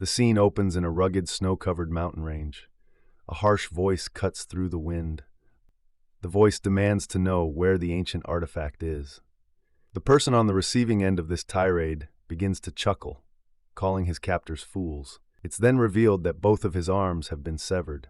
The scene opens in a rugged, snow-covered mountain range. A harsh voice cuts through the wind. The voice demands to know where the ancient artifact is. The person on the receiving end of this tirade begins to chuckle, calling his captors fools. It's then revealed that both of his arms have been severed.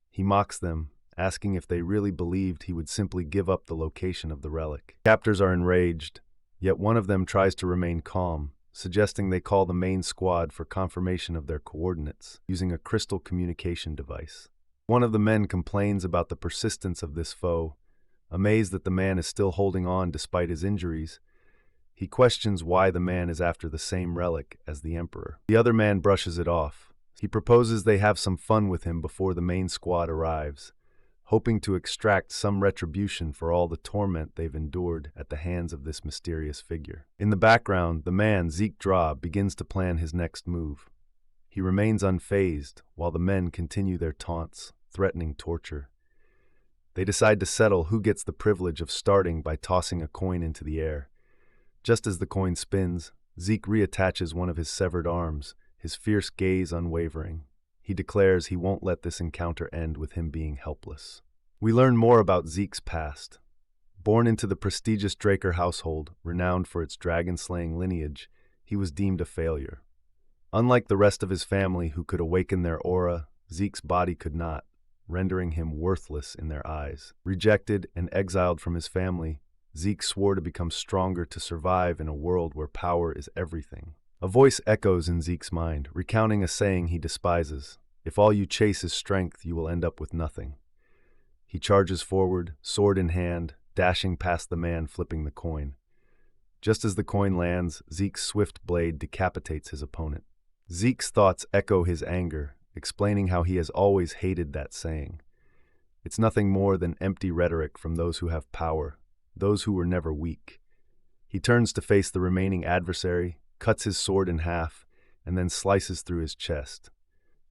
He mocks them, asking if they really believed he would simply give up the location of the relic. Captors are enraged, yet one of them tries to remain calm, suggesting they call the main squad for confirmation of their coordinates, using a crystal communication device. One of the men complains about the persistence of this foe, amazed that the man is still holding on despite his injuries. He questions why the man is after the same relic as the Emperor. The other man brushes it off. He proposes they have some fun with him before the main squad arrives, hoping to extract some retribution for all the torment they've endured at the hands of this mysterious figure. In the background, the man, Zeke Draker, begins to plan his next move. He remains unfazed while the men continue their taunts, threatening torture. They decide to settle who gets the privilege of starting by tossing a coin into the air. Just as the coin spins, Zeke reattaches one of his severed arms, his fierce gaze unwavering. He declares he won't let this encounter end with him being helpless. We learn more about Zeke's past. Born into the prestigious Draker household, renowned for its dragon-slaying lineage, he was deemed a failure. Unlike the rest of his family who could awaken their aura, Zeke's body could not, rendering him worthless in their eyes. Rejected and exiled from his family, Zeke swore to become stronger to survive in a world where power is everything. A voice echoes in Zeke's mind, recounting a saying he despises: "If all you chase is strength, you will end up with nothing." He charges forward, sword in hand, dashing past the man flipping the coin. Just as the coin lands, Zeke's swift blade decapitates his opponent. Zeke's thoughts echo his anger, explaining how he has always hated that saying. It's nothing more than empty rhetoric from those who have power, those who were never weak. He turns to face the remaining adversary, cuts his sword in half, and then slices through his chest.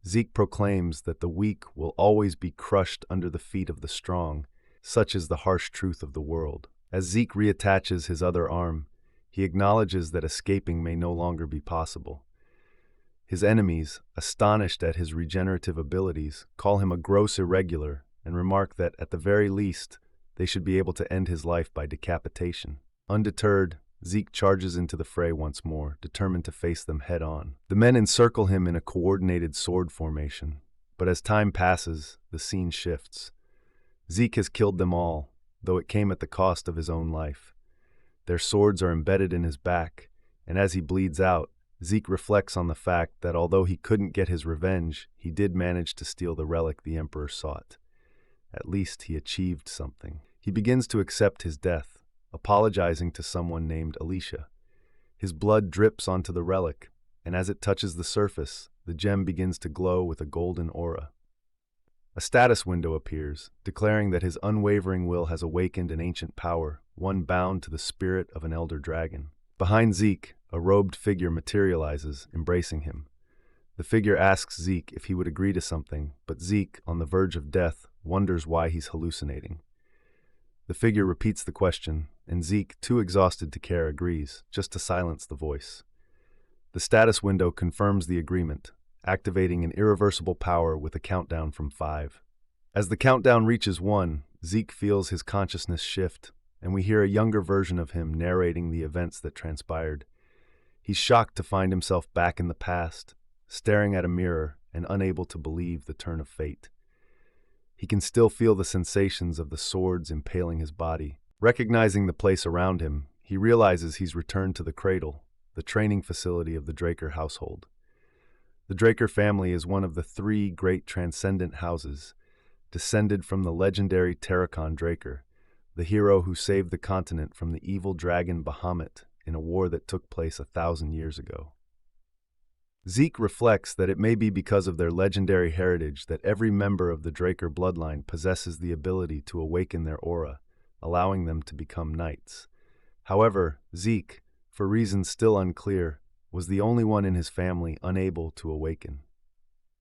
Zeke proclaims that the weak will always be crushed under the feet of the strong. Such is the harsh truth of the world. As Zeke reattaches his other arm, he acknowledges that escaping may no longer be possible. His enemies, astonished at his regenerative abilities, call him a gross irregular and remark that, at the very least, they should be able to end his life by decapitation. Undeterred, Zeke charges into the fray once more, determined to face them head-on. The men encircle him in a coordinated sword formation, but as time passes, the scene shifts. Zeke has killed them all, though it came at the cost of his own life. Their swords are embedded in his back, and as he bleeds out, Zeke reflects on the fact that although he couldn't get his revenge, he did manage to steal the relic the Emperor sought. At least he achieved something. He begins to accept his death, apologizing to someone named Alicia. His blood drips onto the relic, and as it touches the surface, the gem begins to glow with a golden aura. A status window appears, declaring that his unwavering will has awakened an ancient power, one bound to the spirit of an elder dragon. Behind Zeke, a robed figure materializes, embracing him. The figure asks Zeke if he would agree to something, but Zeke, on the verge of death, wonders why he's hallucinating. The figure repeats the question, and Zeke, too exhausted to care, agrees, just to silence the voice. The status window confirms the agreement, activating an irreversible power with a countdown from 5. As the countdown reaches 1, Zeke feels his consciousness shift, and we hear a younger version of him narrating the events that transpired. He's shocked to find himself back in the past, staring at a mirror and unable to believe the turn of fate. He can still feel the sensations of the swords impaling his body. Recognizing the place around him, he realizes he's returned to the cradle, the training facility of the Draker household. The Draker family is one of the 3 great transcendent houses, descended from the legendary Terracon Draker, the hero who saved the continent from the evil dragon Bahamut in a war that took place 1,000 years ago. Zeke reflects that it may be because of their legendary heritage that every member of the Draker bloodline possesses the ability to awaken their aura, allowing them to become knights. However, Zeke, for reasons still unclear, was the only one in his family unable to awaken.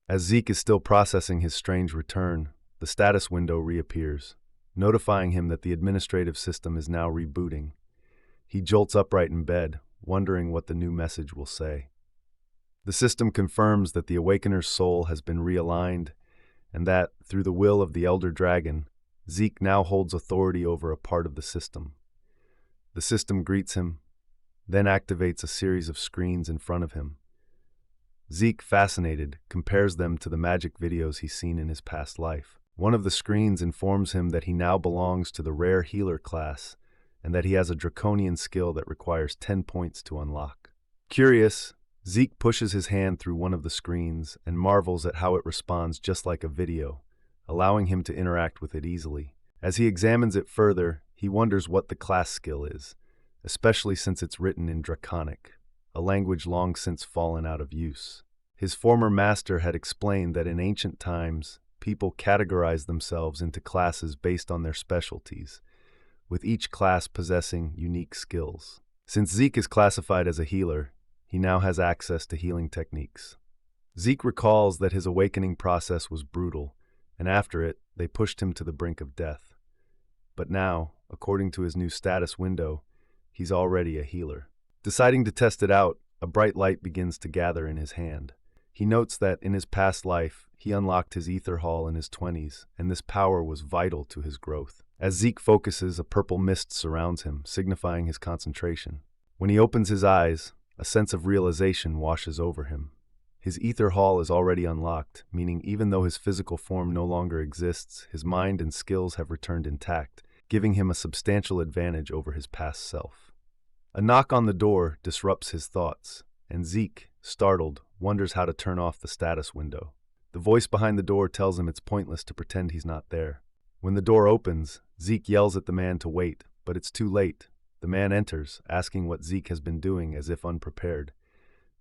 As Zeke is still processing his strange return, the status window reappears, notifying him that the administrative system is now rebooting. He jolts upright in bed, wondering what the new message will say. The system confirms that the Awakener's soul has been realigned, and that, through the will of the Elder Dragon, Zeke now holds authority over a part of the system. The system greets him, then activates a series of screens in front of him. Zeke, fascinated, compares them to the magic videos he's seen in his past life. One of the screens informs him that he now belongs to the rare healer class, and that he has a draconian skill that requires 10 points to unlock. Curious, Zeke pushes his hand through one of the screens and marvels at how it responds just like a video, allowing him to interact with it easily. As he examines it further, he wonders what the class skill is, especially since it's written in Draconic, a language long since fallen out of use. His former master had explained that in ancient times, people categorized themselves into classes based on their specialties, with each class possessing unique skills. Since Zeke is classified as a healer, he now has access to healing techniques. Zeke recalls that his awakening process was brutal, and after it, they pushed him to the brink of death. But now, according to his new status window, he's already a healer. Deciding to test it out, a bright light begins to gather in his hand. He notes that in his past life, he unlocked his ether hall in his 20s, and this power was vital to his growth. As Zeke focuses, a purple mist surrounds him, signifying his concentration. When he opens his eyes, a sense of realization washes over him. His ether hall is already unlocked, meaning even though his physical form no longer exists, his mind and skills have returned intact, giving him a substantial advantage over his past self. A knock on the door disrupts his thoughts, and Zeke, startled, wonders how to turn off the status window. The voice behind the door tells him it's pointless to pretend he's not there. When the door opens, Zeke yells at the man to wait, but it's too late. The man enters, asking what Zeke has been doing as if unprepared.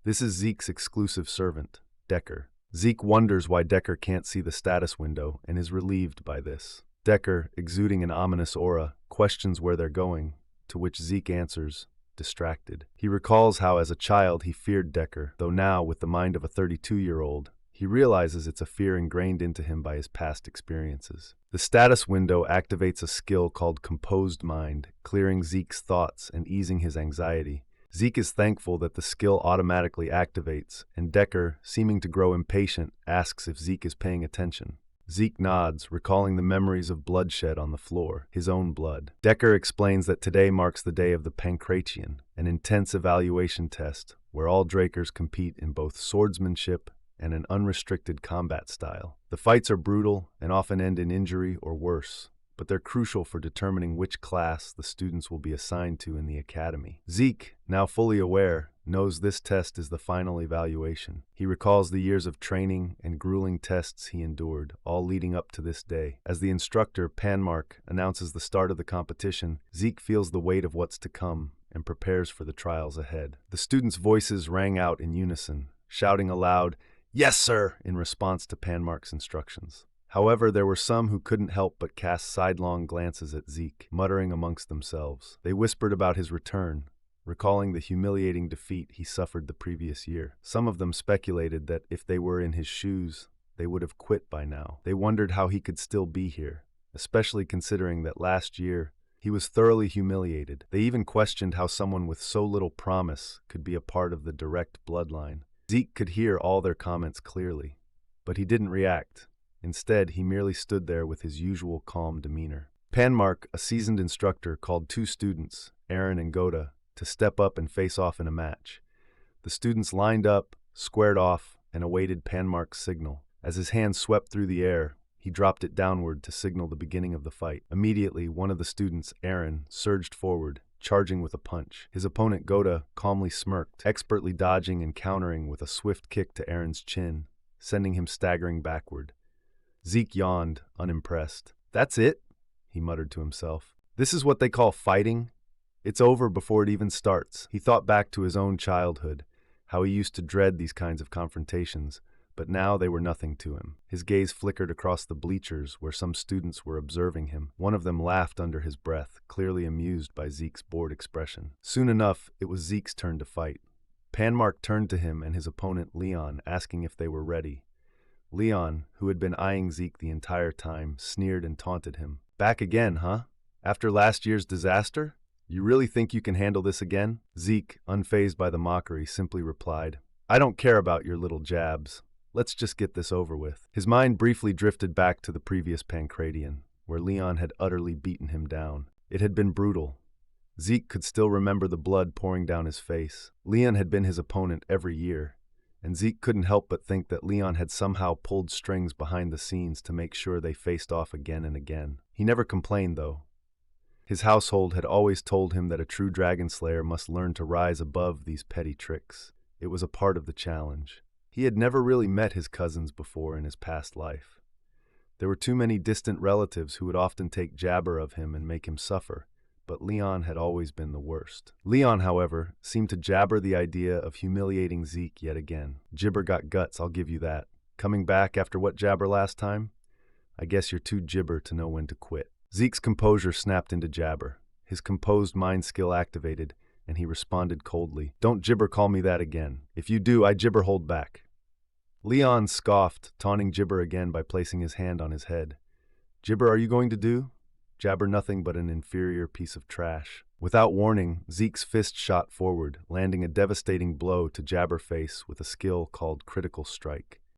This is Zeke's exclusive servant, Decker. Zeke wonders why Decker can't see the status window and is relieved by this. Decker, exuding an ominous aura, questions where they're going, to which Zeke answers, distracted. He recalls how as a child he feared Decker, though now, with the mind of a 32-year-old, he realizes it's a fear ingrained into him by his past experiences. The status window activates a skill called Composed Mind, clearing Zeke's thoughts and easing his anxiety. Zeke is thankful that the skill automatically activates, and Decker, seeming to grow impatient, asks if Zeke is paying attention. Zeke nods, recalling the memories of bloodshed on the floor, his own blood. Decker explains that today marks the day of the Pancration, an intense evaluation test where all Drakers compete in both swordsmanship and an unrestricted combat style. The fights are brutal and often end in injury or worse, but they're crucial for determining which class the students will be assigned to in the academy. Zeke, now fully aware, knows this test is the final evaluation. He recalls the years of training and grueling tests he endured, all leading up to this day. As the instructor, Panmark, announces the start of the competition, Zeke feels the weight of what's to come and prepares for the trials ahead. The students' voices rang out in unison, shouting aloud, "Yes, sir," in response to Panmark's instructions. However, there were some who couldn't help but cast sidelong glances at Zeke, muttering amongst themselves. They whispered about his return, recalling the humiliating defeat he suffered the previous year. Some of them speculated that if they were in his shoes, they would have quit by now. They wondered how he could still be here, especially considering that last year he was thoroughly humiliated. They even questioned how someone with so little promise could be a part of the direct bloodline. Zeke could hear all their comments clearly, but he didn't react. Instead, he merely stood there with his usual calm demeanor. Panmark, a seasoned instructor, called two students, Aaron and Goda, to step up and face off in a match. The students lined up, squared off, and awaited Panmark's signal. As his hand swept through the air, he dropped it downward to signal the beginning of the fight. Immediately, one of the students, Aaron, surged forward, charging with a punch. His opponent, Goda, calmly smirked, expertly dodging and countering with a swift kick to Aaron's chin, sending him staggering backward. Zeke yawned, unimpressed. "That's it," he muttered to himself. "This is what they call fighting? It's over before it even starts." He thought back to his own childhood, how he used to dread these kinds of confrontations, but now they were nothing to him. His gaze flickered across the bleachers where some students were observing him. One of them laughed under his breath, clearly amused by Zeke's bored expression. Soon enough, it was Zeke's turn to fight. Panmark turned to him and his opponent Leon, asking if they were ready. Leon, who had been eyeing Zeke the entire time, sneered and taunted him. "Back again, huh? After last year's disaster? You really think you can handle this again?" Zeke, unfazed by the mockery, simply replied, I don't care about your little jabs. Let's just get this over with. His mind briefly drifted back to the previous Pancratian, where Leon had utterly beaten him down. It had been brutal. Zeke could still remember the blood pouring down his face. Leon had been his opponent every year, and Zeke couldn't help but think that Leon had somehow pulled strings behind the scenes to make sure they faced off again and again. He never complained, though. His household had always told him that a true Dragonslayer must learn to rise above these petty tricks. It was a part of the challenge. He had never really met his cousins before in his past life. There were too many distant relatives who would often take jabber of him and make him suffer, but Leon had always been the worst. Leon, however, seemed to jabber the idea of humiliating Zeke yet again. Jibber got guts, I'll give you that. Coming back after what jabber last time? I guess you're too jibber to know when to quit. Zeke's composure snapped into jabber. His composed mind skill activated, and he responded coldly. Don't jibber call me that again. If you do, I jibber hold back. Leon scoffed, taunting Jibber again by placing his hand on his head. Jibber, are you going to do? Jabber nothing but an inferior piece of trash. Without warning, Zeke's fist shot forward, landing a devastating blow to Jabber face with a skill called critical strike.